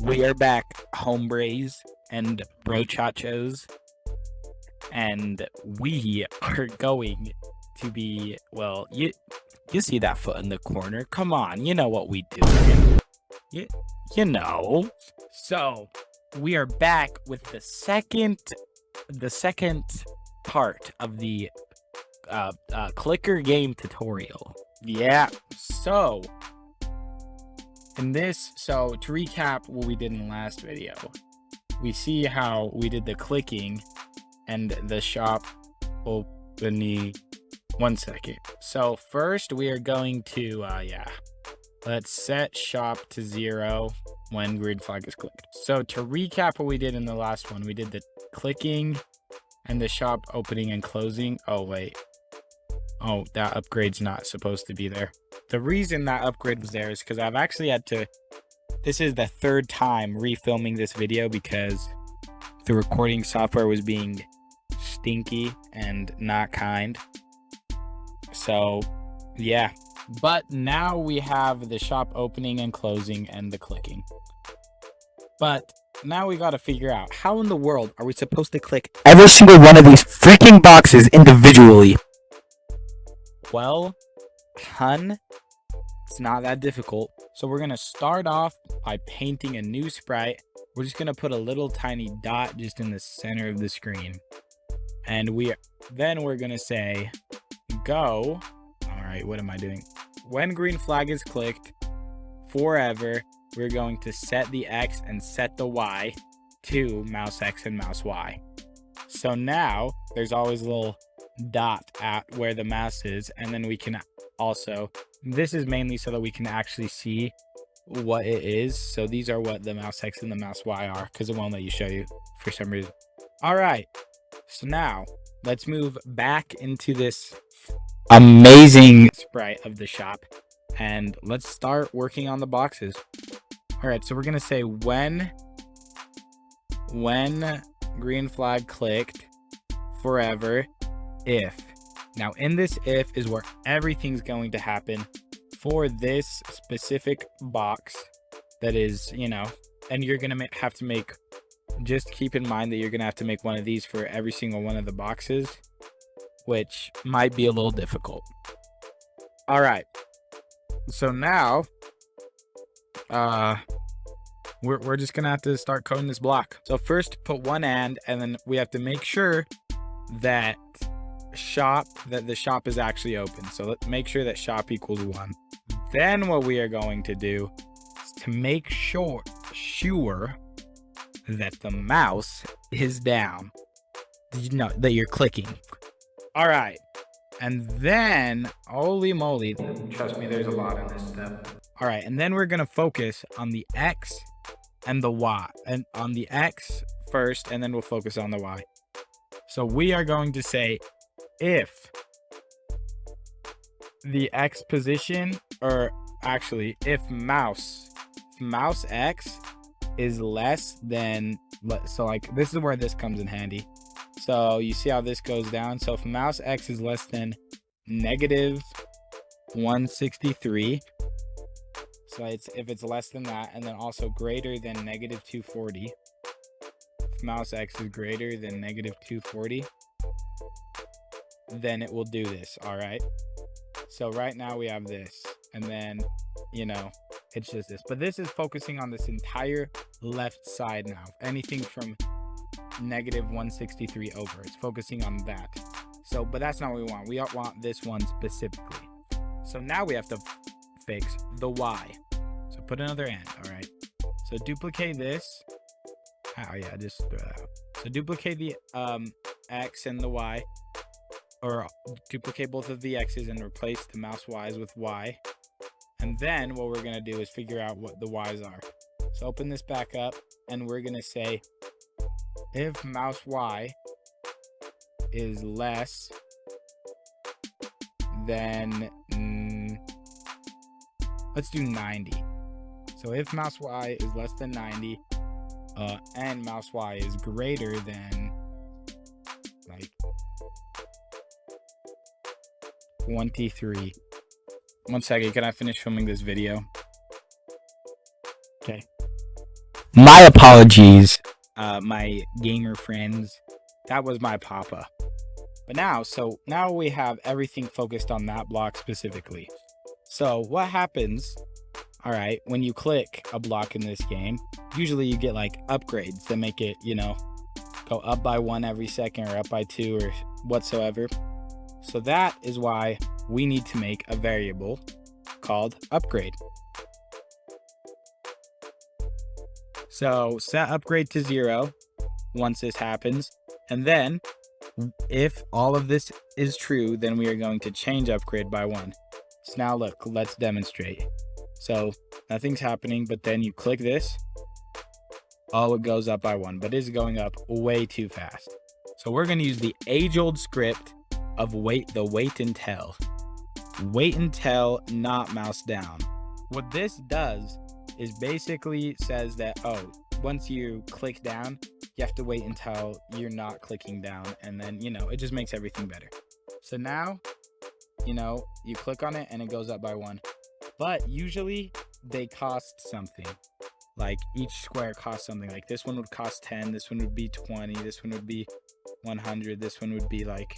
We are back, hombres and brochachos, and we are going to be, well, you see that foot in the corner. Come on, you know what we do. You know. So, we are back with the second part of the clicker game tutorial. Yeah. So, to recap what we did in the last video, we see how we did the clicking and the shop opening. 1 second. So first we are going to, let's set shop to 0 when green flag is clicked. So to recap what we did in the last one, we did the clicking and the shop opening and closing. Oh, wait. Oh, that upgrade's not supposed to be there. The reason that upgrade was there is because I've actually had to, this is the third time refilming this video because the recording software was being stinky and not kind. So, yeah. But now we have the shop opening and closing and the clicking. But now we got to figure out how in the world are we supposed to click every single one of these freaking boxes individually? Well, hun, it's not that difficult. So we're going to start off by painting a new sprite. We're just going to put a little tiny dot just in the center of the screen. And we're going to say go. All right, what am I doing? When green flag is clicked, forever, we're going to set the X and set the Y to mouse X and mouse Y. So now there's always a little dot at where the mouse is, and then we can also, this is mainly so that we can actually see what it is. So these are what the mouse X and the mouse Y are, because it won't let you show you for some reason. All right, so now let's move back into this amazing sprite of the shop, and let's start working on the boxes. All right, so we're gonna say when green flag clicked, forever, if. Now in this if is where everything's going to happen for this specific box that is, and you're gonna have to make, just keep in mind that you're gonna have to make one of these for every single one of the boxes, which might be a little difficult. All right, so now we're just gonna have to start coding this block. So first put one and then we have to make sure that the shop is actually open. So let's make sure that shop equals 1. Then what we are going to do is to make sure that the mouse is down, that you're clicking. All right, and then holy moly, trust me, there's a lot in this step. All right, and then we're gonna focus on the X and the Y, and on the X first, and then we'll focus on the Y. So we are going to say if the X position, or actually if mouse X is less than, so like this is where this comes in handy. So you see how this goes down. So if mouse X is less than -163, so if it's less than that, and then also greater than -240. If mouse X is greater than -240, then it will do this. All right. So right now we have this, and then it's just this, but this is focusing on this entire left side now. Anything from -163 over, it's focusing on that. So, but that's not what we want. We want this one specifically. So now we have to fix the Y. So put another and. All right. So duplicate this. Oh yeah, just throw that out. So duplicate the X and the Y, or duplicate both of the X's and replace the mouse Y's with Y. And then what we're gonna do is figure out what the Y's are. So open this back up, and we're gonna say if mouse Y is less than, let's do 90. So if mouse Y is less than 90, and mouse Y is greater than like 23. 1 second, can I finish filming this video? Okay. My apologies, my gamer friends. That was my papa. But now we have everything focused on that block specifically. So what happens, all right, when you click a block in this game, usually you get like upgrades that make it, go up by 1 every second or up by 2 or whatsoever. So that is why we need to make a variable called upgrade. So set upgrade to 0 once this happens. And then if all of this is true, then we are going to change upgrade by 1. So now look, let's demonstrate. So nothing's happening, but then you click this. Oh, it goes up by 1, but it's going up way too fast. So we're going to use the age-old script of wait until. Wait until, not mouse down. What this does is basically says that, oh, once you click down, you have to wait until you're not clicking down, and then, it just makes everything better. So now, you click on it and it goes up by 1. But usually they cost something. Like each square costs something. Like this one would cost 10, this one would be 20, this one would be 100, this one would be like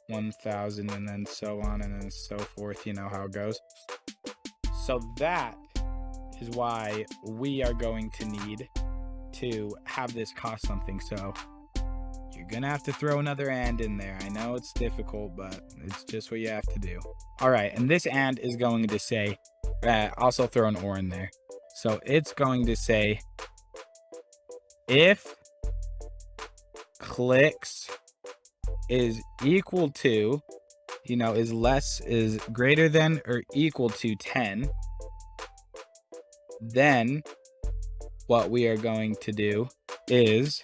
1,000, and then so on and then so forth. You know how it goes. So that is why we are going to need to have this cost something. So you're gonna have to throw another and in there. I know it's difficult, but it's just what you have to do. All right, and this and is going to say, also throw an or in there. So it's going to say if clicks is equal to, is greater than or equal to 10, then what we are going to do is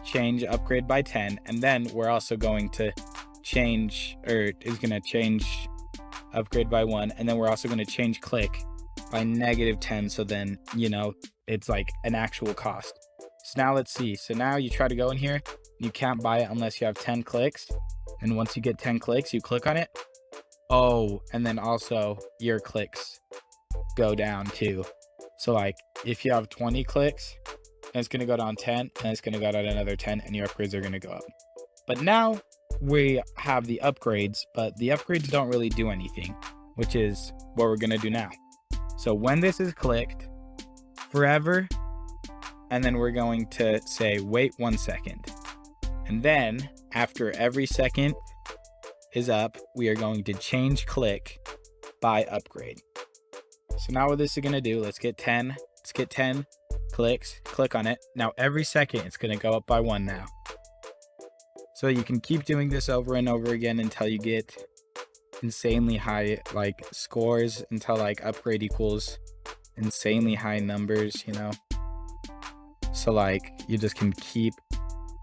change upgrade by 10, and then we're also going to change, or is going to change upgrade by 1, and then we're also going to change click by -10, so then it's like an actual cost. So now let's see. So now you try to go in here, you can't buy it unless you have 10 clicks, and once you get 10 clicks, you click on it. Oh, and then also your clicks go down too. So like if you have 20 clicks, and it's going to go down 10, and it's going to go down another 10, and your upgrades are going to go up. But now we have the upgrades, but the upgrades don't really do anything, which is what we're going to do now. So when this is clicked, forever, and then we're going to say wait 1 second. And then after every second is up, we are going to change click by upgrade. So now what this is going to do, let's get 10 clicks, click on it. Now every second it's going to go up by 1 now. So you can keep doing this over and over again until you get insanely high like scores, until like upgrade equals insanely high numbers, So like you just can keep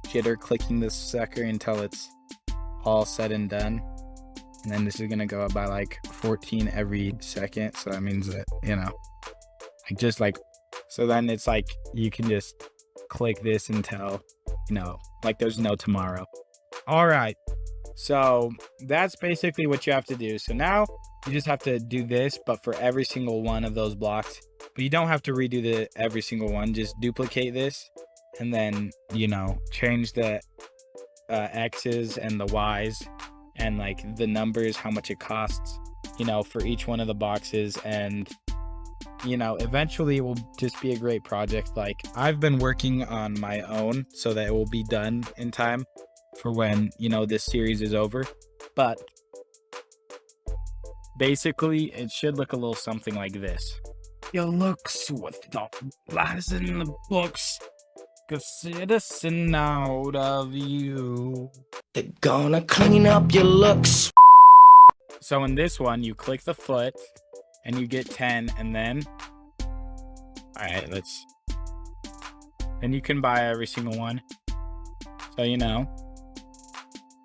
jitter clicking this sucker until it's all said and done. And then this is going to go up by like 14 every second. So that means that, so then it's like you can just click this until, like there's no tomorrow. All right. So that's basically what you have to do. So now you just have to do this, but for every single one of those blocks. But you don't have to redo every single one. Just duplicate this and then, change the X's and the Y's and like the numbers, how much it costs, for each one of the boxes. And, eventually it will just be a great project. Like I've been working on my own so that it will be done in time for when, this series is over. But basically it should look a little something like this. Your looks without lies in the books, 'cause citizen out of you. They're gonna clean up your looks. So in this one, you click the foot and you get 10, and then, all right, then you can buy every single one. So,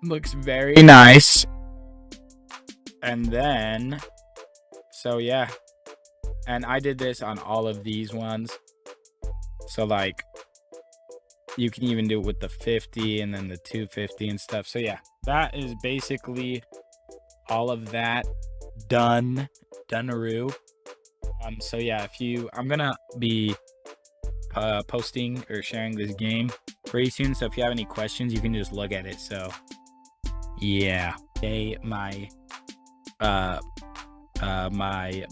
looks very nice. And then, so yeah. And I did this on all of these ones. So like, you can even do it with the 50 and then the 250 and stuff. So yeah, that is basically all of that done. So yeah, I'm gonna be posting or sharing this game pretty soon. So if you have any questions, you can just look at it. So yeah, hey, my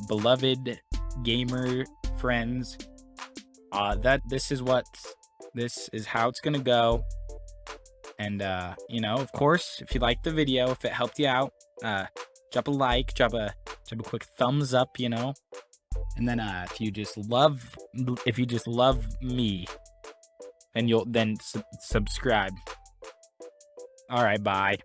beloved gamer friends, this is how it's gonna go. And you know, of course, if you liked the video, if it helped you out, drop a like, drop a quick thumbs up, you know. And then if you just love me, then you'll subscribe. All right, bye.